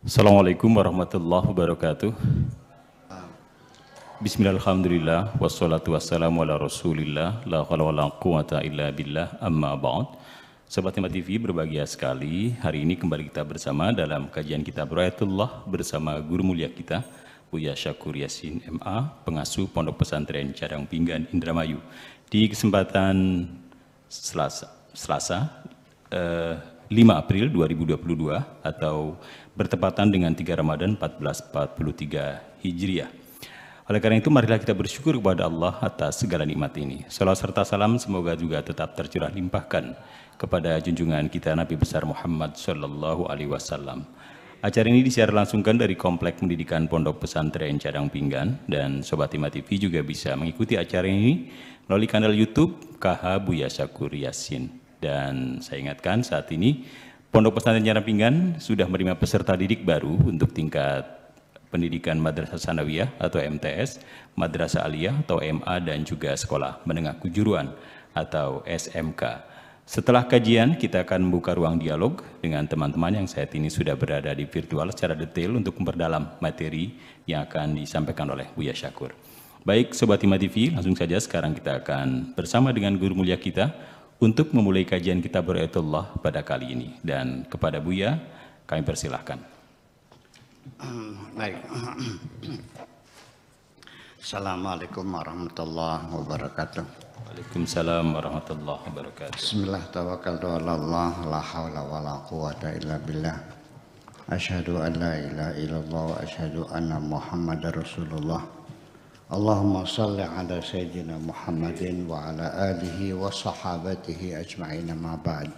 Assalamualaikum warahmatullahi wabarakatuh. Bismillahirrahmanirrahim. Wassalatu wassalamu ala rasulillah. La haula wa la quwata illa billah. Amma ba'd. Sobat Himmat TV berbahagia sekali. Hari ini kembali kita bersama dalam kajian kitab Ra'ayatullah bersama guru mulia kita Buya Syakur Yasin MA, pengasuh Pondok Pesantren Cadang Pinggan Indramayu. Di kesempatan Selasa 5 April 2022 atau bertepatan dengan 3 Ramadan 1443 Hijriah. Oleh karena itu marilah kita bersyukur kepada Allah atas segala nikmat ini. Salawat serta salam semoga juga tetap tercurah limpahkan kepada junjungan kita Nabi besar Muhammad Sallallahu Alaihi Wasallam. Acara ini disiar langsungkan dari Komplek Pendidikan Pondok Pesantren Cadang Pinggan, dan Sobat Himmat TV juga bisa mengikuti acara ini melalui kanal YouTube KH Buya Syakur Yasin. Dan saya ingatkan saat ini Pondok Pesantren Cadang Pinggan sudah menerima peserta didik baru untuk tingkat pendidikan Madrasah Sanawiyah atau MTS, Madrasah Aliyah atau MA, dan juga Sekolah Menengah Kejuruan atau SMK. Setelah kajian, kita akan membuka ruang dialog dengan teman-teman yang saat ini sudah berada di virtual secara detail untuk memperdalam materi yang akan disampaikan oleh Buya Syakur. Baik Sobat Himmat TV, langsung saja sekarang kita akan bersama dengan guru mulia kita untuk memulai kajian kitab Ra'ayatullah pada kali ini. Dan kepada Buya, kami persilahkan. Baik. Assalamualaikum warahmatullahi wabarakatuh. Waalaikumsalam warahmatullahi wabarakatuh. Bismillah tawakkaltu ala Allah, la haula wa la quwata illa billah. Asyhadu an la ilaha illallah wa asyhadu anna Muhammadar Rasulullah. Allahumma salli ala sayyidina Muhammadin wa ala alihi wa sahabatihi ajma'in, ma ba'd.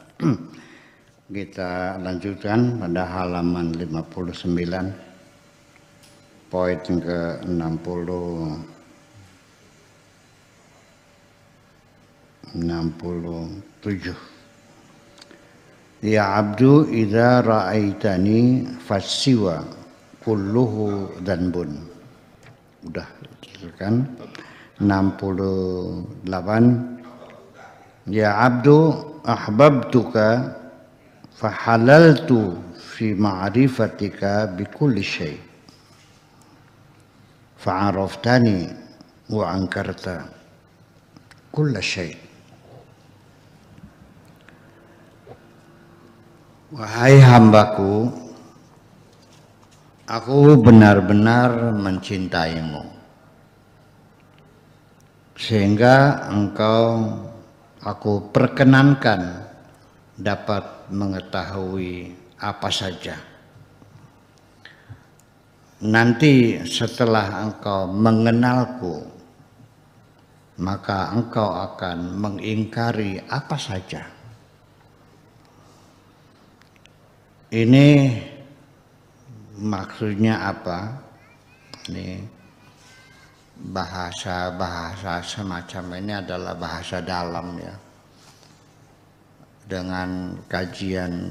Kita lanjutkan pada halaman 59, poin ke-67. Ya abdu idza ra'aitani fasiwa kulluhu dhanbun. Udah kan? 68. Ya abdu ahbabtuka fahalaltu fi ma'rifatika bikulli syai' fa'araftani wa ankarta kulla syai'. Wahai hambaku, aku benar-benar mencintaimu sehingga aku perkenankan dapat mengetahui apa saja. Nanti setelah engkau mengenalku, maka engkau akan mengingkari apa saja. Ini maksudnya apa? Ini bahasa semacam ini adalah bahasa dalam ya. Dengan kajian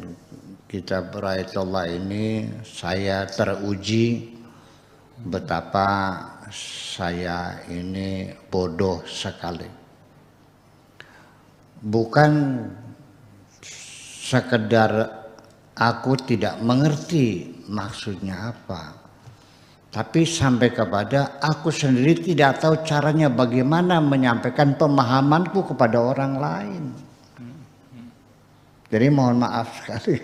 kitab Ra'ayatullah ini saya teruji betapa saya ini bodoh sekali. Bukan sekedar aku tidak mengerti maksudnya apa, tapi sampai kepada aku sendiri tidak tahu caranya bagaimana menyampaikan pemahamanku kepada orang lain. Jadi mohon maaf sekali,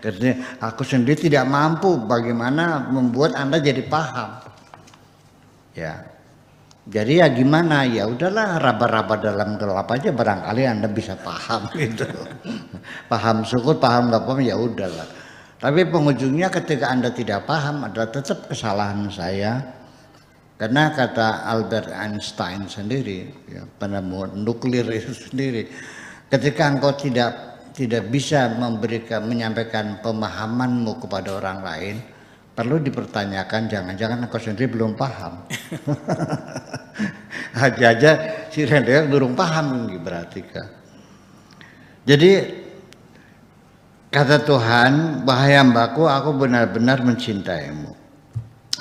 karena aku sendiri tidak mampu bagaimana membuat Anda jadi paham. Ya, jadi ya gimana? Ya udahlah, raba-raba dalam gelap aja barangkali Anda bisa paham gitu. Paham syukur, paham nggak paham ya udahlah. Tapi penghujungnya ketika Anda tidak paham adalah tetap kesalahan saya. Karena kata Albert Einstein sendiri, ya, penemu nuklir itu sendiri, ketika engkau tidak bisa menyampaikan pemahamanmu kepada orang lain, perlu dipertanyakan, jangan-jangan engkau sendiri belum paham. Aja si Rendel belum paham berarti kan. Jadi kata Tuhan, wahai hambaku, aku benar-benar mencintaimu.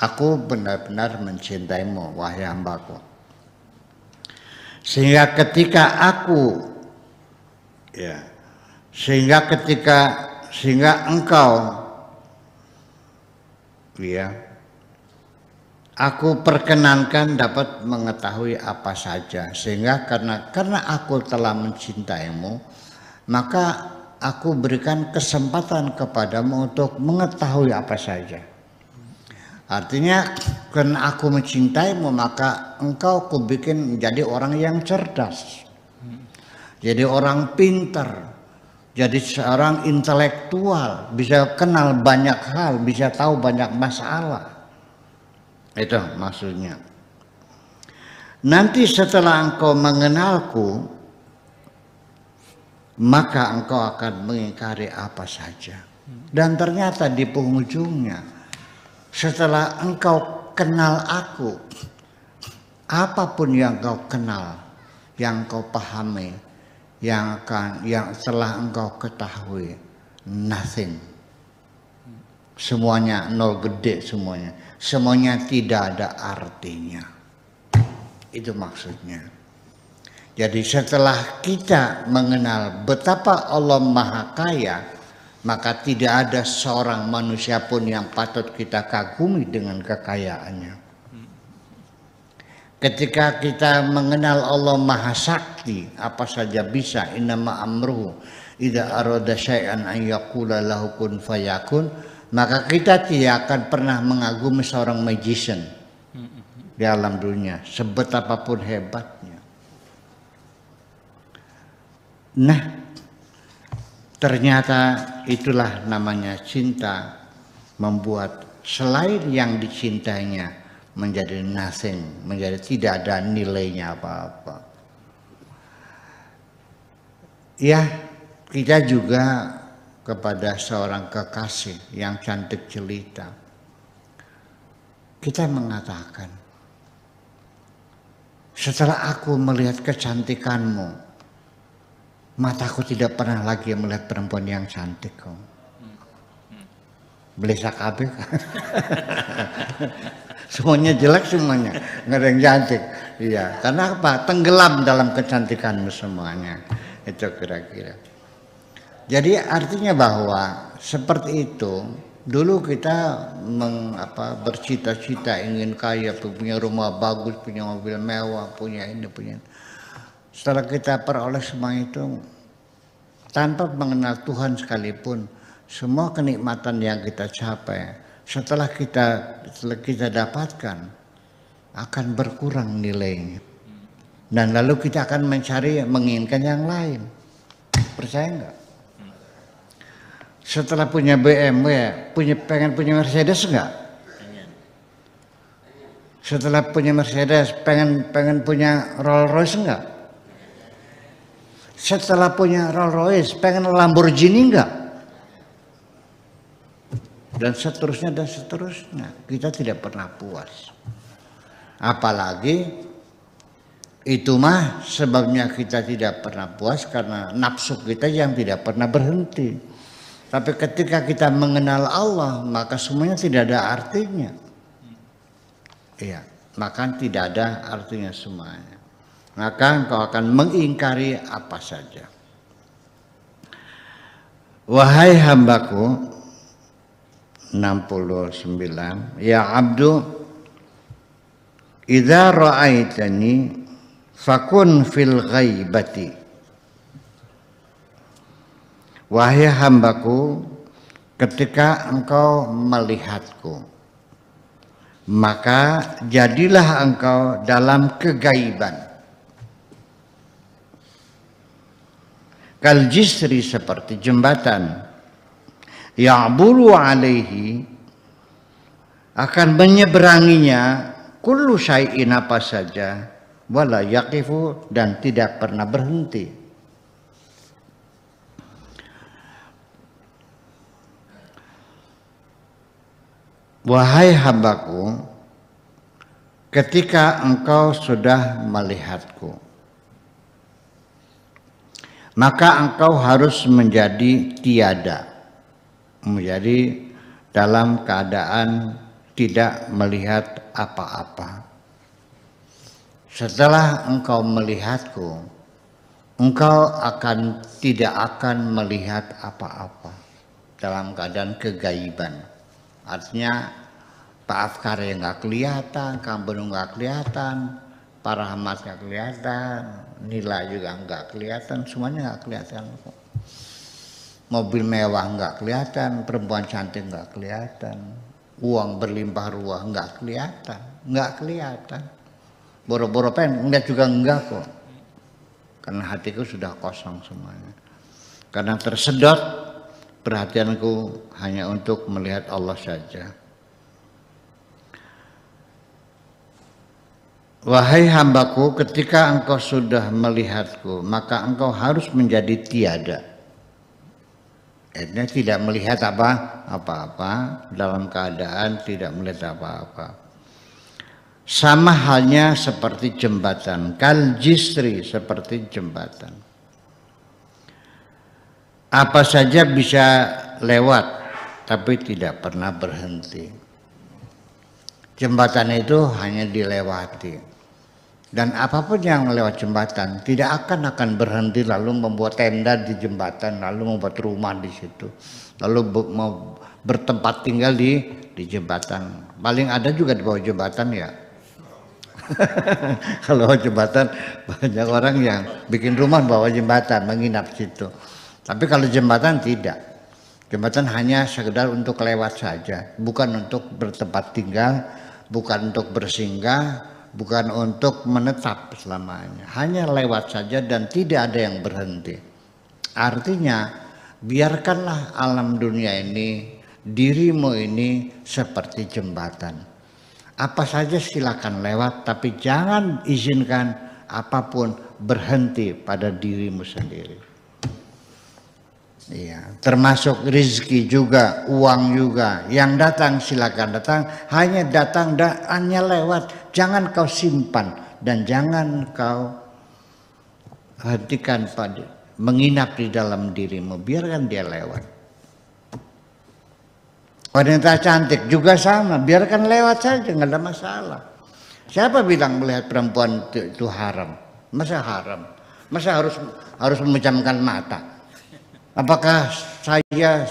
Aku benar-benar mencintaimu, wahai hambaku. Sehingga ketika engkau ya, aku perkenankan dapat mengetahui apa saja, sehingga karena aku telah mencintaimu, maka aku berikan kesempatan kepadamu untuk mengetahui apa saja. Artinya karena aku mencintaimu, maka engkau kubikin menjadi orang yang cerdas, jadi orang pintar, jadi seorang intelektual, bisa kenal banyak hal, bisa tahu banyak masalah. Itu maksudnya. Nanti setelah engkau mengenalku, maka engkau akan mengingkari apa saja. Dan ternyata di penghujungnya, setelah engkau kenal aku, apapun yang engkau kenal, yang engkau pahami, yang telah engkau ketahui, nothing. Semuanya nol gede, semuanya tidak ada artinya. Itu maksudnya. Jadi setelah kita mengenal betapa Allah Maha Kaya, maka tidak ada seorang manusia pun yang patut kita kagumi dengan kekayaannya. Ketika kita mengenal Allah Maha Sakti, apa saja bisa, innama amruhu idza arada syai'an an yaqula lahu kun fayakun, maka kita tidak akan pernah mengagumi seorang magician di alam dunia, sebetapapun hebatnya. Nah, ternyata itulah namanya cinta, membuat selain yang dicintainya menjadi nothing, menjadi tidak ada nilainya apa-apa. Ya, kita juga kepada seorang kekasih yang cantik jelita, kita mengatakan, setelah aku melihat kecantikanmu, mataku tidak pernah lagi melihat perempuan yang cantik kok. Belesak kabeh. Semuanya jelek semuanya, nggak ada yang cantik. Iya, karena apa? Tenggelam dalam kecantikanmu semuanya. Itu kira-kira. Jadi artinya bahwa seperti itu. Dulu kita bercita-cita ingin kaya, punya rumah bagus, punya mobil mewah, punya ini, punya ini. Setelah kita peroleh semua itu, tanpa mengenal Tuhan sekalipun, semua kenikmatan yang kita capai, setelah kita dapatkan, akan berkurang nilainya. Dan lalu kita akan menginginkan yang lain. Percaya enggak? Setelah punya BMW, pengen punya Mercedes enggak? Setelah punya Mercedes, pengen punya Rolls Royce enggak? Setelah punya Rolls Royce, pengen Lamborghini enggak? Dan seterusnya dan seterusnya. Kita tidak pernah puas. Apalagi itu mah sebabnya kita tidak pernah puas karena nafsu kita yang tidak pernah berhenti. Tapi ketika kita mengenal Allah, maka semuanya tidak ada artinya. Iya, maka tidak ada artinya semuanya. Maka engkau akan mengingkari apa saja. Wahai hambaku, 69, ya abdu, idza ra'aitani fakun fil ghaibati. Wahai hambaku, ketika engkau melihatku, maka jadilah engkau dalam kegaiban. Kal jisri, seperti jembatan, ya'buru alaihi, akan menyeberanginya kullu syai'in, apa saja, wala yaqifu, dan tidak pernah berhenti. Wahai hambaku, ketika engkau sudah melihatku, maka engkau harus menjadi tiada, menjadi dalam keadaan tidak melihat apa-apa. Setelah engkau melihatku, engkau tidak akan melihat apa-apa, dalam keadaan kegaiban. Artinya Pak Afkar yang nggak kelihatan, Kang Benung nggak kelihatan, Pak Rahmat nggak kelihatan, Nila juga nggak kelihatan, semuanya nggak kelihatan. Mobil mewah nggak kelihatan, perempuan cantik nggak kelihatan, uang berlimpah ruah nggak kelihatan. Boro-boro pengen enggak juga enggak kok, karena hatiku sudah kosong semuanya. Karena tersedot perhatianku hanya untuk melihat Allah saja. Wahai hambaku, ketika engkau sudah melihatku, maka engkau harus menjadi tiada. Artinya tidak melihat apa-apa, dalam keadaan tidak melihat apa-apa. Sama halnya seperti jembatan, kal jisri, seperti jembatan. Apa saja bisa lewat, tapi tidak pernah berhenti. Jembatan itu hanya dilewati. Dan apapun yang lewat jembatan tidak akan berhenti lalu membuat tenda di jembatan, lalu membuat rumah di situ, lalu mau bertempat tinggal di jembatan. Paling ada juga di bawah jembatan ya. Kalau jembatan banyak orang yang bikin rumah bawah jembatan, menginap situ. Tapi kalau jembatan tidak. Jembatan hanya sekedar untuk lewat saja, bukan untuk bertempat tinggal, bukan untuk bersinggah, bukan untuk menetap selamanya. Hanya lewat saja dan tidak ada yang berhenti. Artinya, biarkanlah alam dunia ini, dirimu ini seperti jembatan. Apa saja silakan lewat, tapi jangan izinkan apapun berhenti pada dirimu sendiri. Iya, termasuk rezeki juga, uang juga. Yang datang silakan datang, hanya datang dan hanya lewat. Jangan kau simpan dan jangan kau hentikan pada menginap di dalam dirimu. Biarkan dia lewat. Wanita cantik juga sama, biarkan lewat saja, nggak ada masalah. Siapa bilang melihat perempuan itu haram? Masa haram? Masa harus memejamkan mata? Apakah saya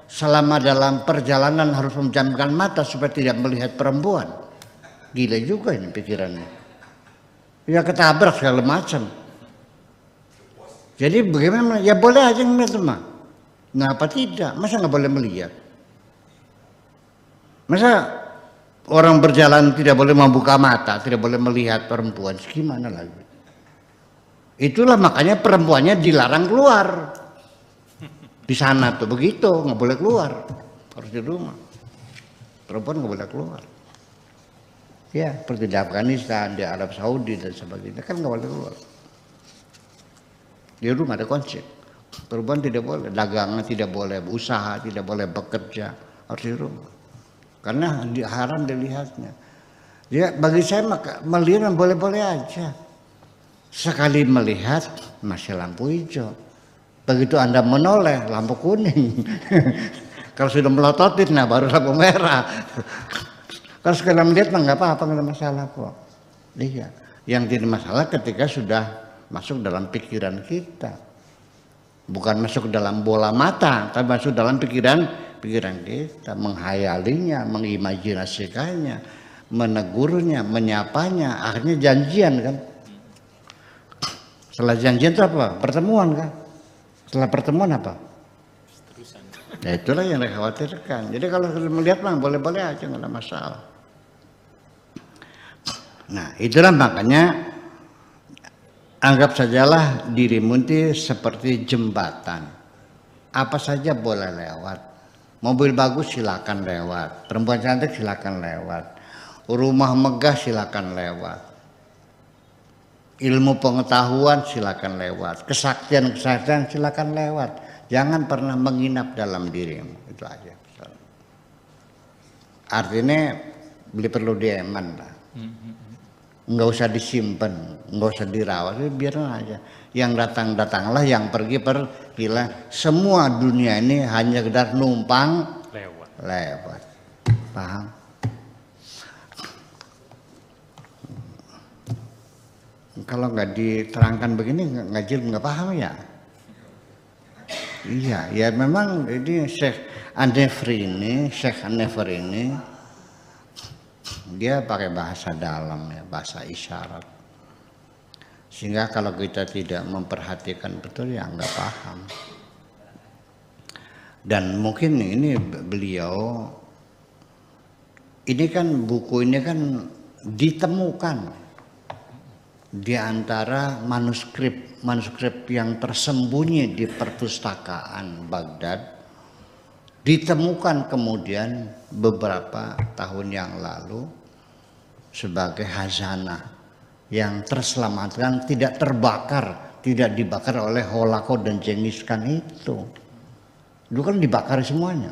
selama dalam perjalanan harus memejamkan mata supaya tidak melihat perempuan? Gila juga ini pikirannya. Ya ketabrak segala macam. Jadi bagaimana? Ya boleh aja ngeliat mah. Ngapa tidak? Masa nggak boleh melihat? Masa orang berjalan tidak boleh membuka mata, tidak boleh melihat perempuan? Gimana lagi? Itulah makanya perempuannya dilarang keluar. Di sana tuh begitu, nggak boleh keluar, harus di rumah. Perempuan nggak boleh keluar. Ya, seperti di Afghanistan, di Arab Saudi dan sebagainya kan nggak boleh keluar. Di rumah ada konsep. Perempuan tidak boleh, dagangan tidak boleh, usaha tidak boleh, bekerja harus di rumah. Karena haram dilihatnya. Ya, bagi saya melihat boleh-boleh aja. Sekali melihat masih lampu hijau. Begitu Anda menoleh, lampu kuning. Kalau sudah melototin, nah baru lampu merah. Kalau sekali melihat nggak apa-apa, nggak ada masalah kok. Iya. Yang tidak masalah ketika sudah masuk dalam pikiran kita. Bukan masuk dalam bola mata, tapi masuk dalam pikiran kita. Menghayalinya, mengimajinasikannya, menegurnya, menyapanya. Akhirnya janjian kan. Setelah janjian itu apa? Pertemuan kan. Setelah pertemuan apa? Ya itulah yang dikhawatirkan. Jadi kalau melihat mah boleh-boleh aja, nggak ada masalah. Nah itulah makanya anggap sajalah dirimu itu seperti jembatan. Apa saja boleh lewat. Mobil bagus silakan lewat. Perempuan cantik silakan lewat. Rumah megah silakan lewat. Ilmu pengetahuan silakan lewat, kesaktian silakan lewat. Jangan pernah menginap dalam dirimu, itu aja. Artinya perlu dieman lah. Nggak usah disimpan, nggak usah dirawat, biarin aja. Yang datang-datanglah, yang pergilah. Semua dunia ini hanya sekedar numpang lewat. Paham? Kalau nggak diterangkan begini ngaji nggak paham ya. Iya, ya memang ini Syekh An-Nefri ini dia pakai bahasa dalam ya, bahasa isyarat. Sehingga kalau kita tidak memperhatikan betul ya nggak paham. Dan mungkin ini beliau, ini kan buku ini kan ditemukan di antara manuskrip yang tersembunyi di perpustakaan Baghdad, ditemukan kemudian beberapa tahun yang lalu sebagai khazanah yang terselamatkan, tidak terbakar, tidak dibakar oleh Holocaust dan Genghis Khan itu. Dulu kan dibakar semuanya,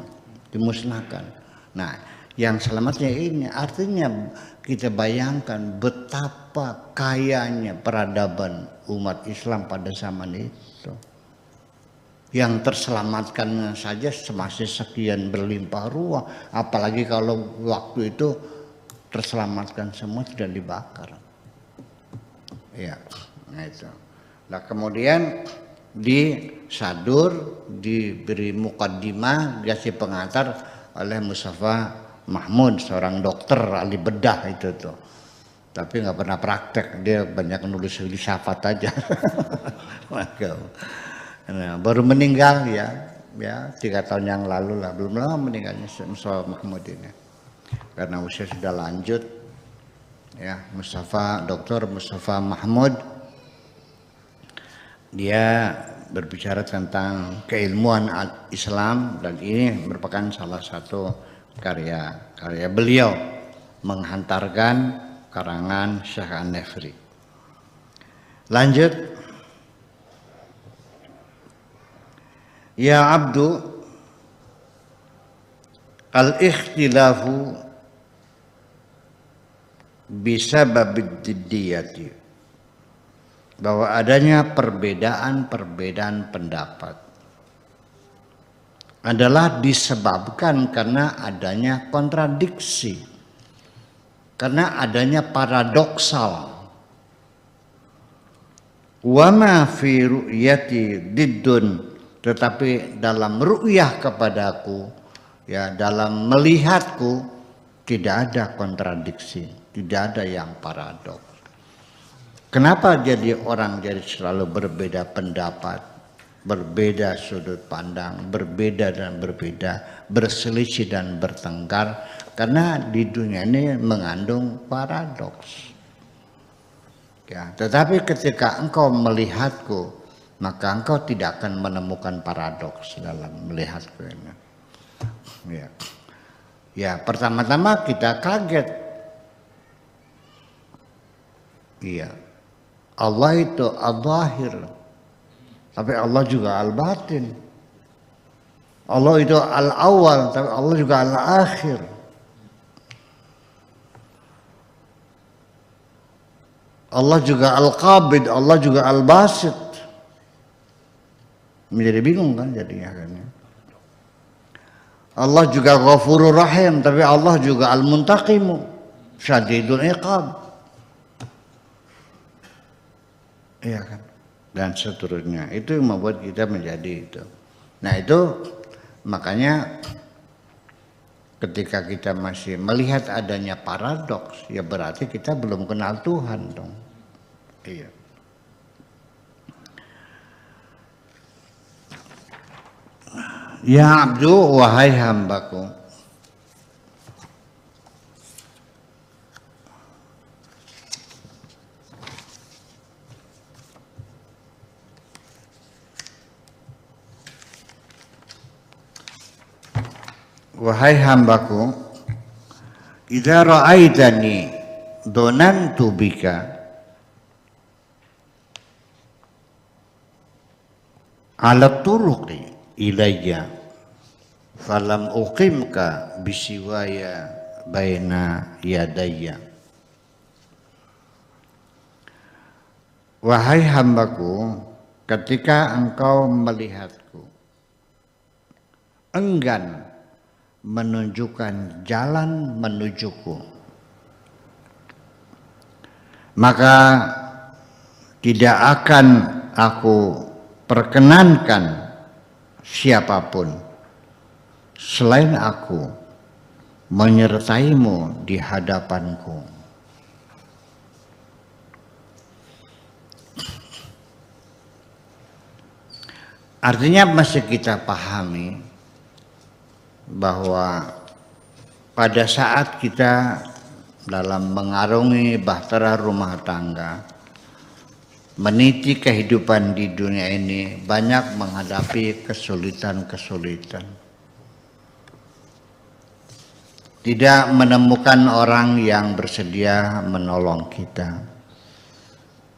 dimusnahkan. Nah, yang selamatnya ini artinya kita bayangkan betapa kayanya peradaban umat Islam pada zaman itu. Yang terselamatkan saja masih sekian berlimpah ruah, apalagi kalau waktu itu terselamatkan semua tidak dibakar. Ya, nah itu. Nah kemudian di Sadur diberi mukaddimah, dikasih pengantar oleh Mustafa Mahmud, seorang dokter ahli bedah itu tuh. Tapi nggak pernah praktek, dia banyak nulis filsafat aja. Nah, baru meninggal ya 3 tahun yang lalu lah, belum lama meninggalnya Mustafa Mahmud ini. Karena usia sudah lanjut. Ya, Dr. Mustafa Mahmud, dia berbicara tentang keilmuan Islam dan ini merupakan salah satu karya beliau menghantarkan karangan Syekh An-Nafri. Lanjut. Ya abdu al-ikhtilafu bisababid diddiyati, bahwa adanya perbedaan pendapat adalah disebabkan karena adanya kontradiksi, karena adanya paradoksal. Wa ma fi ru'yati diddun, tetapi dalam ru'yah kepadaku, ya dalam melihatku tidak ada kontradiksi, tidak ada yang paradoks. Kenapa jadi orang jadi selalu berbeda pendapat, berbeda sudut pandang, berbeda dan berbeda, berselisih dan bertengkar? Karena di dunia ini mengandung paradoks. Ya, tetapi ketika engkau melihatku, maka engkau tidak akan menemukan paradoks dalam melihatku ini. Ya, pertama-tama kita kaget. Iya. Allah itu al-zahir, tapi Allah juga al-batin. Allah itu al-awwal, tapi Allah juga al-akhir. Allah juga al-qabid, Allah juga al-basit. Menjadi bingung kan jadinya kan. Allah juga Ghafurur Rahim, tapi Allah juga al-muntaqimu, syadidul iqab. Iya kan, dan seterusnya. Itu yang membuat kita menjadi itu. Nah itu makanya ketika kita masih melihat adanya paradoks, ya berarti kita belum kenal Tuhan dong. Iya. Ya abdu, wahai hambaku, wahai hambaku, idza ra'aitani dhanantu bika ala turuqi ilayya falam uqimka bisiwaya baina yadayya. Wahai hambaku, ketika engkau melihatku enggan menunjukkan jalan menujuku, maka tidak akan aku perkenankan siapapun selain aku menyertaimu di hadapanku. Artinya masih kita pahami bahwa pada saat kita dalam mengarungi bahtera rumah tangga, meniti kehidupan di dunia ini, banyak menghadapi kesulitan-kesulitan. Tidak menemukan orang yang bersedia menolong kita.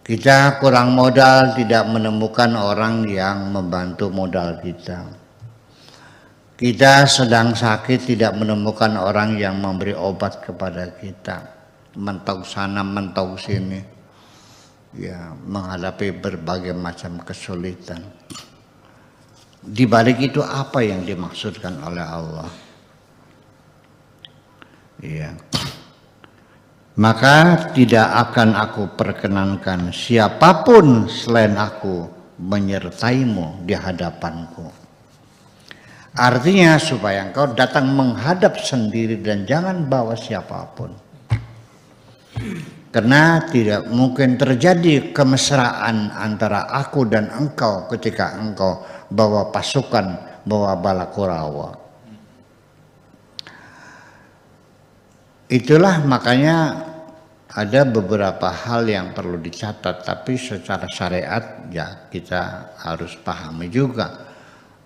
Kita kurang modal, tidak menemukan orang yang membantu modal kita. Kita sedang sakit, tidak menemukan orang yang memberi obat kepada kita. Mentok sana, mentok sini. Ya, menghadapi berbagai macam kesulitan. Di balik itu apa yang dimaksudkan oleh Allah? Ya. Maka tidak akan aku perkenankan siapapun selain aku menyertaimu di hadapanku. Artinya supaya engkau datang menghadap sendiri dan jangan bawa siapapun. Karena tidak mungkin terjadi kemesraan antara aku dan engkau ketika engkau bawa pasukan, bawa bala Kurawa. Itulah makanya ada beberapa hal yang perlu dicatat, tapi secara syariat ya kita harus pahami juga.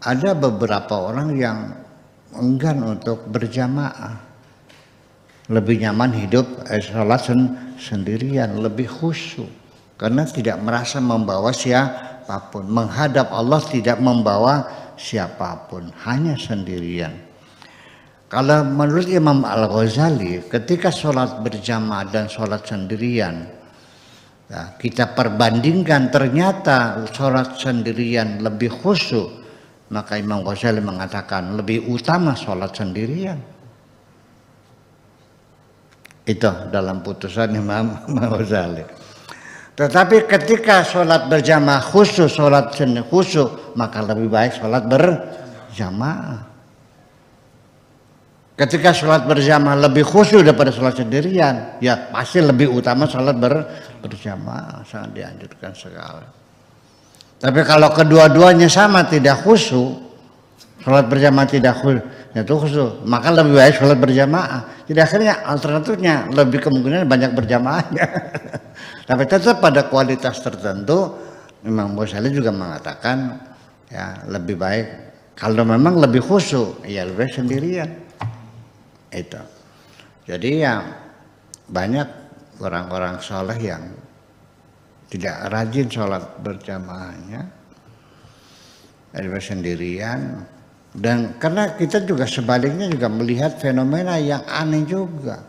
Ada beberapa orang yang enggan untuk berjamaah, lebih nyaman hidup sholat sendirian, lebih khusyuk karena tidak merasa membawa siapapun, menghadap Allah tidak membawa siapapun, hanya sendirian. Kalau menurut Imam Al-Ghazali, ketika sholat berjamaah dan sholat sendirian, ya, kita perbandingkan ternyata sholat sendirian lebih khusyuk, maka Imam Ghazali mengatakan lebih utama sholat sendirian. Itu dalam putusan Imam Ghazali. Tetapi ketika sholat berjamaah khusyuk, sholat khusyuk, maka lebih baik sholat berjamaah. Ketika sholat berjamaah lebih khusyuk daripada sholat sendirian, ya pasti lebih utama sholat berjamaah, sangat dianjurkan sekali. Tapi kalau kedua-duanya sama tidak khusyuk, sholat berjamaah tidak khusyuk, maka lebih baik sholat berjamaah. Jadi akhirnya alternatifnya lebih kemungkinan banyak berjamaahnya. Tapi tetap pada kualitas tertentu, Imam Ghazali juga mengatakan ya lebih baik kalau memang lebih khusyuk, ya lebih baik sendirian. Itu. Jadi ya banyak orang-orang soleh yang tidak rajin sholat berjamaahnya, lebih sendirian. Dan karena kita juga sebaliknya juga melihat fenomena yang aneh juga.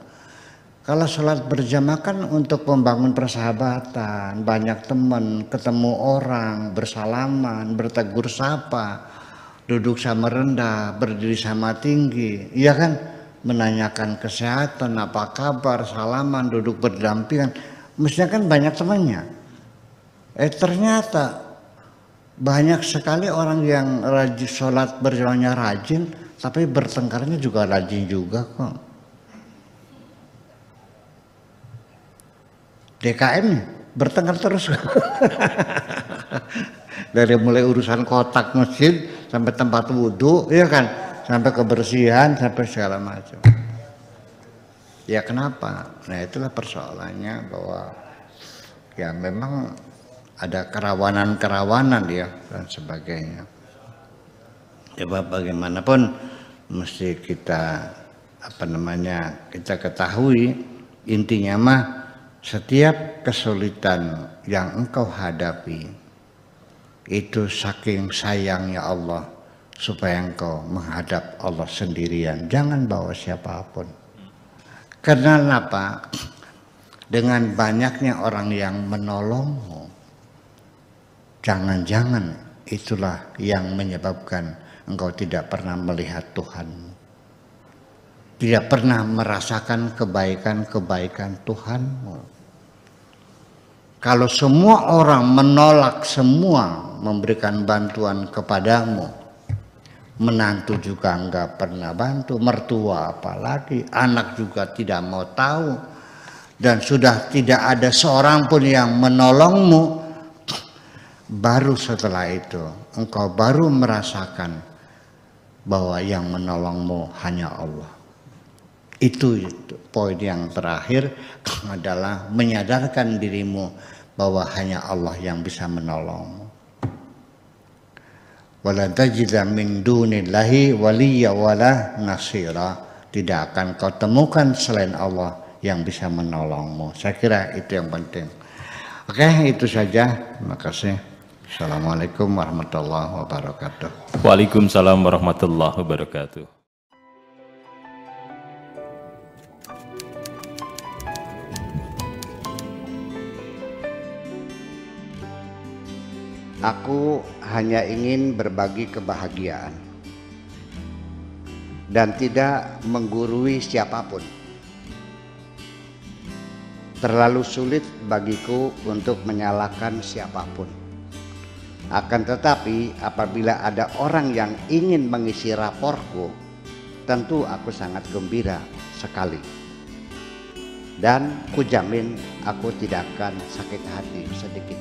Kalau sholat berjamaah kan untuk membangun persahabatan, banyak teman, ketemu orang, bersalaman, bertegur sapa, duduk sama rendah, berdiri sama tinggi, iya kan? Menanyakan kesehatan, apa kabar, salaman, duduk berdampingan, mestinya kan banyak temannya. Ternyata banyak sekali orang yang rajin sholat berjamaahnya rajin, tapi bertengkarnya juga rajin juga kok. DKM bertengkar terus. Dari mulai urusan kotak masjid sampai tempat wudhu, ya kan, sampai kebersihan, sampai segala macam. Ya kenapa? Nah itulah persoalannya, bahwa ya memang ada kerawanan-kerawanan ya dan sebagainya. Ya bagaimanapun mesti kita kita ketahui intinya mah setiap kesulitan yang engkau hadapi itu saking sayangnya Allah supaya engkau menghadap Allah sendirian, jangan bawa siapapun. Karena apa? Dengan banyaknya orang yang menolongmu, jangan-jangan itulah yang menyebabkan engkau tidak pernah melihat Tuhanmu, tidak pernah merasakan kebaikan-kebaikan Tuhanmu. Kalau semua orang menolak semua memberikan bantuan kepadamu, menantu juga enggak pernah bantu, mertua apalagi, anak juga tidak mau tahu, dan sudah tidak ada seorang pun yang menolongmu. Baru setelah itu engkau baru merasakan bahwa yang menolongmu hanya Allah. Itu poin yang terakhir adalah menyadarkan dirimu bahwa hanya Allah yang bisa menolongmu. Wala tajida min dunillahi waliyya wala nasira. Tidak akan kau temukan selain Allah yang bisa menolongmu. Saya kira itu yang penting. Oke, itu saja. Terima kasih. Assalamualaikum warahmatullahi wabarakatuh. Waalaikumsalam warahmatullahi wabarakatuh. Aku hanya ingin berbagi kebahagiaan dan tidak menggurui siapapun. Terlalu sulit bagiku untuk menyalahkan siapapun. Akan tetapi apabila ada orang yang ingin mengisi raporku, tentu aku sangat gembira sekali. Dan kujamin aku tidak akan sakit hati sedikit.